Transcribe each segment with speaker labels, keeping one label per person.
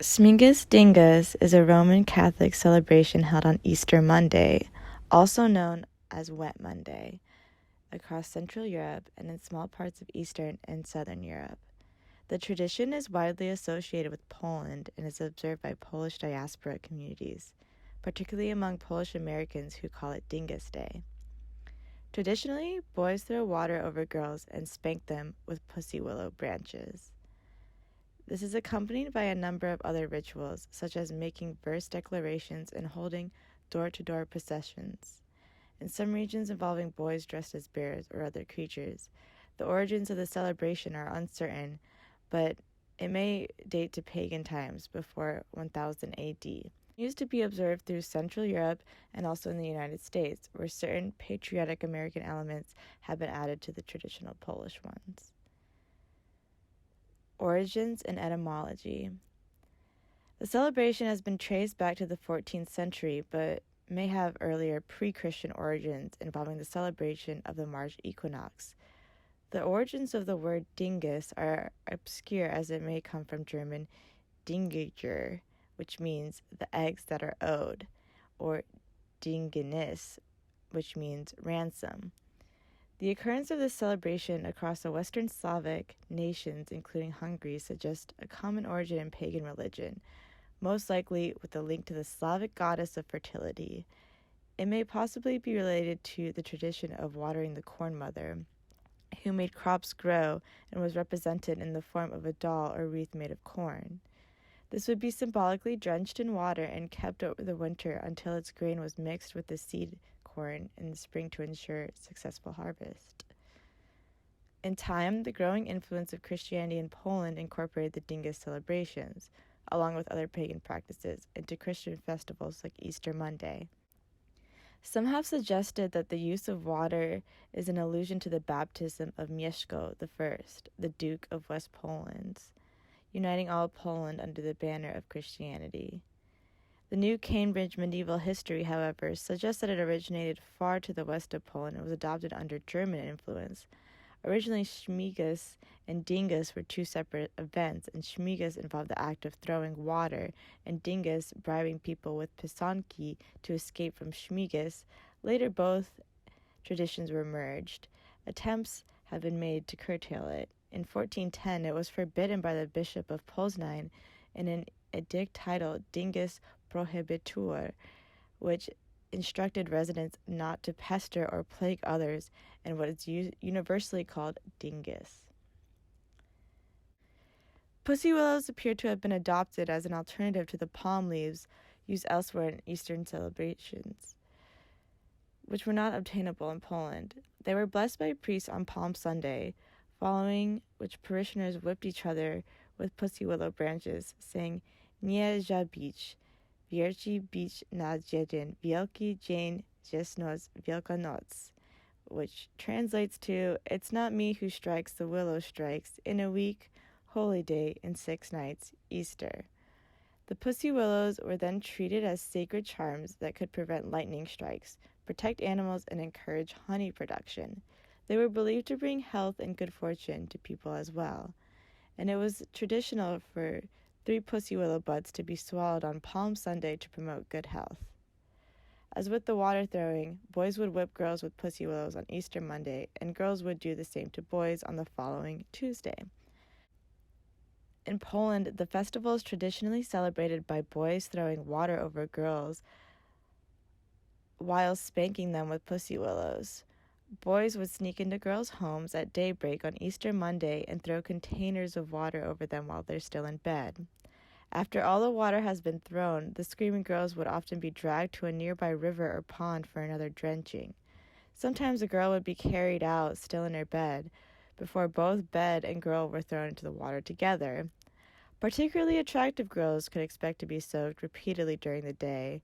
Speaker 1: Śmigus Dyngus is a Roman Catholic celebration held on Easter Monday, also known as Wet Monday, across Central Europe and in small parts of Eastern and Southern Europe. The tradition is widely associated with Poland and is observed by Polish diaspora communities, particularly among Polish Americans who call it Dyngus Day. Traditionally, boys throw water over girls and spank them with pussy willow branches. This is accompanied by a number of other rituals, such as making verse declarations and holding door-to-door processions. In some regions involving boys dressed as bears or other creatures, the origins of the celebration are uncertain, but it may date to pagan times before 1000 AD. It used to be observed through Central Europe and also in the United States, where certain patriotic American elements have been added to the traditional Polish ones. Origins and etymology. The celebration has been traced back to the 14th century, but may have earlier pre-Christian origins involving the celebration of the March equinox. The origins of the word dingus are obscure, as it may come from German dingiger, which means the eggs that are owed, or dingenis, which means ransom. The occurrence of this celebration across the Western Slavic nations, including Hungary, suggests a common origin in pagan religion, most likely with a link to the Slavic goddess of fertility. It may possibly be related to the tradition of watering the corn mother, who made crops grow and was represented in the form of a doll or wreath made of corn. This would be symbolically drenched in water and kept over the winter until its grain was mixed with the seed corn in the spring to ensure successful harvest. In time, the growing influence of Christianity in Poland incorporated the Dyngus celebrations, along with other pagan practices, into Christian festivals like Easter Monday. Some have suggested that the use of water is an allusion to the baptism of Mieszko I, the Duke of West Poland, uniting all Poland under the banner of Christianity. The New Cambridge Medieval History, however, suggests that it originated far to the west of Poland and was adopted under German influence. Originally, Śmigus and Dyngus were two separate events, and Śmigus involved the act of throwing water, and Dyngus bribing people with pisanki to escape from Śmigus. Later, both traditions were merged. Attempts have been made to curtail it. In 1410, it was forbidden by the Bishop of Poznań in an edict titled Dyngus Prohibitur, which instructed residents not to pester or plague others, and what is universally called dingus. Pussy willows appear to have been adopted as an alternative to the palm leaves used elsewhere in Eastern celebrations, which were not obtainable in Poland. They were blessed by priests on Palm Sunday, following which parishioners whipped each other with pussy willow branches, saying, Nie żabić, wierci bić na jeden wielki dzień Jesnos Wielkanoc, which translates to, It's not me who strikes, the willow strikes, in a week, holy day, in 6 nights, Easter. The pussy willows were then treated as sacred charms that could prevent lightning strikes, protect animals, and encourage honey production. They were believed to bring health and good fortune to people as well, and it was traditional for 3 pussy willow buds to be swallowed on Palm Sunday to promote good health. As with the water throwing, boys would whip girls with pussy willows on Easter Monday, and girls would do the same to boys on the following Tuesday. In Poland, the festival is traditionally celebrated by boys throwing water over girls while spanking them with pussy willows. Boys would sneak into girls' homes at daybreak on Easter Monday and throw containers of water over them while they're still in bed. After all the water has been thrown, the screaming girls would often be dragged to a nearby river or pond for another drenching. Sometimes a girl would be carried out still in her bed, before both bed and girl were thrown into the water together. Particularly attractive girls could expect to be soaked repeatedly during the day.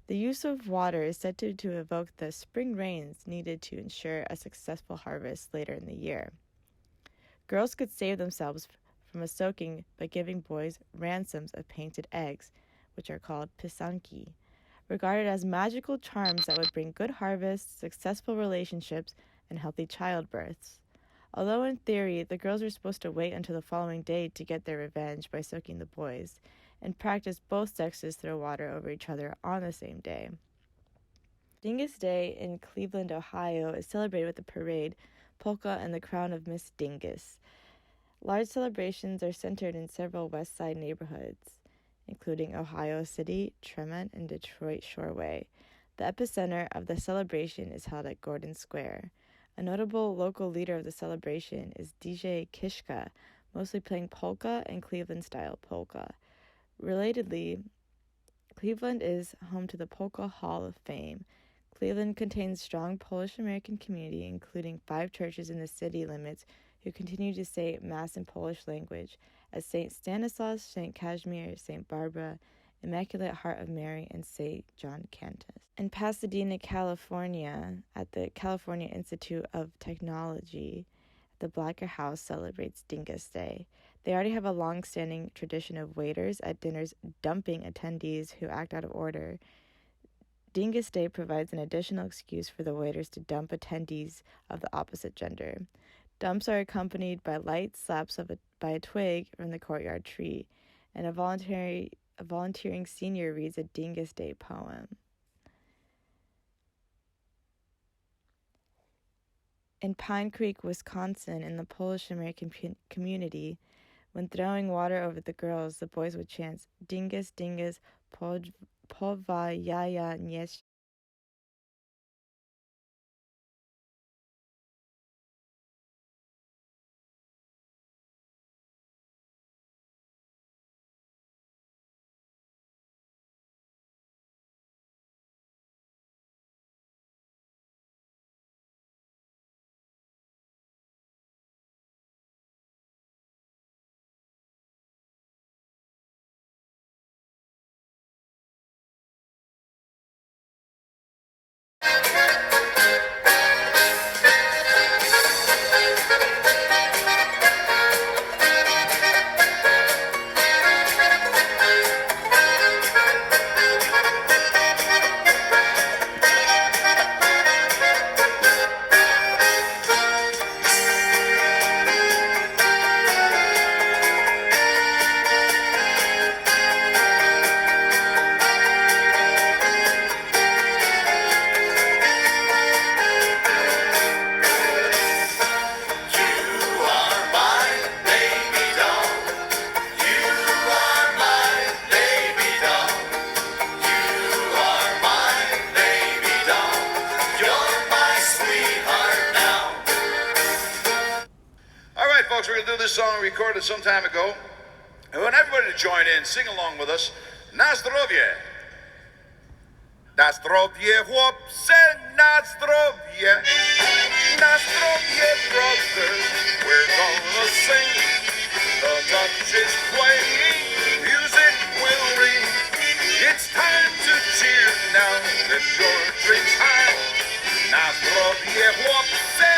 Speaker 1: The use of water is said to evoke the spring rains needed to ensure a successful harvest later in the year. Girls could save themselves from a soaking by giving boys ransoms of painted eggs, which are called pisanki, regarded as magical charms that would bring good harvests, successful relationships, and healthy childbirths. Although in theory, the girls were supposed to wait until the following day to get their revenge by soaking the boys, and practice both sexes throw water over each other on the same day. Dyngus Day in Cleveland, Ohio is celebrated with a parade, polka, and the crown of Miss Dyngus. Large celebrations are centered in several West Side neighborhoods, including Ohio City, Tremont, and Detroit Shoreway. The epicenter of the celebration is held at Gordon Square. A notable local leader of the celebration is DJ Kishka, mostly playing polka and Cleveland-style polka. Relatedly, Cleveland is home to the Polka Hall of Fame. Cleveland contains strong Polish-American community, including 5 churches in the city limits who continue to say Mass in Polish language, as St. Stanislaus, St. Casimir, St. Barbara, Immaculate Heart of Mary, and St. John Cantus. In Pasadena, California, at the California Institute of Technology, the Blacker House celebrates Dyngus Day. They already have a long-standing tradition of waiters at dinners dumping attendees who act out of order. Dyngus Day provides an additional excuse for the waiters to dump attendees of the opposite gender. Dumps are accompanied by light slaps by a twig from the courtyard tree, and a volunteering senior reads a Dyngus Day poem. In Pine Creek, Wisconsin, in the Polish-American community, when throwing water over the girls, the boys would chant, Dyngus, Dyngus, Powajaya Nieś.
Speaker 2: We're going to do this song recorded some time ago. I want everybody to join in, sing along with us. Na zdrowie. Na zdrowie, chłopcze, na zdrowie. Na zdrowie, brother. We're gonna sing. The touch is playing. Music will ring. It's time to cheer now. Lift your drinks high. Na zdrowie, chłopcze.